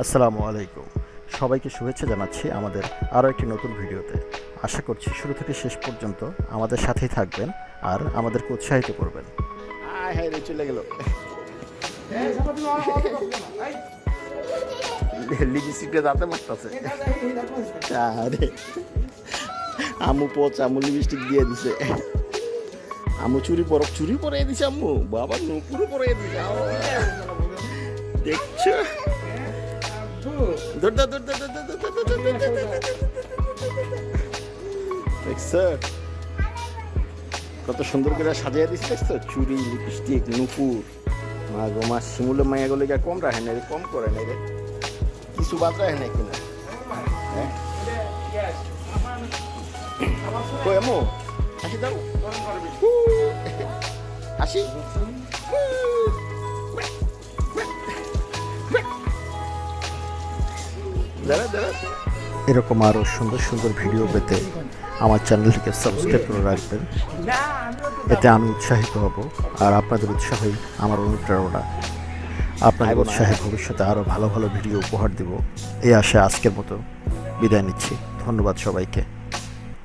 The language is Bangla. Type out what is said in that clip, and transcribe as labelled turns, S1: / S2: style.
S1: আসসালামু আলাইকুম। সবাইকে শুভেচ্ছা জানাচ্ছি আমাদের আরও একটি নতুন ভিডিওতে। আশা করছি শুরু থেকে শেষ পর্যন্ত আমাদের সাথেই থাকবেন আর আমাদেরকে উৎসাহিত করবেন।
S2: আয় হায় রে চলে গেল। লিপস্টিকটা দাঁতে মারতেছে। আরে আম্মু পচ, আম্মু লিপস্টিক দিয়ে দিছে। আম্মু চুরি পরে দিছে আম্মু। বাবা নুপুরও পরে দিছে। দেখছো? দেখছো কত সুন্দর করে সাজিয়ে দিচ্ছে? দেখছো চুরি, লিপস্টিক, নুপুর। মা গো মা, শিমুলের মাইয়া গুলো কম রাখে না রে, কম করে না রে, কিছু বাদ রাখে না কিনা। হ্যাঁ কই আম্মু হাসি দাও, হাসি। দাঁড়া দাঁড়া।
S1: এরকম আরও সুন্দর সুন্দর ভিডিও পেতে আমার চ্যানেলটিকে সাবস্ক্রাইব করে রাখবেন। এতে আমি উৎসাহিত হব আর আপনাদের উৎসাহই আমার অনুপ্রেরণা। আপনাদের উৎসাহে ভবিষ্যতে আরও ভালো ভালো ভিডিও উপহার দেব এই আশায় আজকের মতো বিদায় নিচ্ছি। ধন্যবাদ সবাইকে।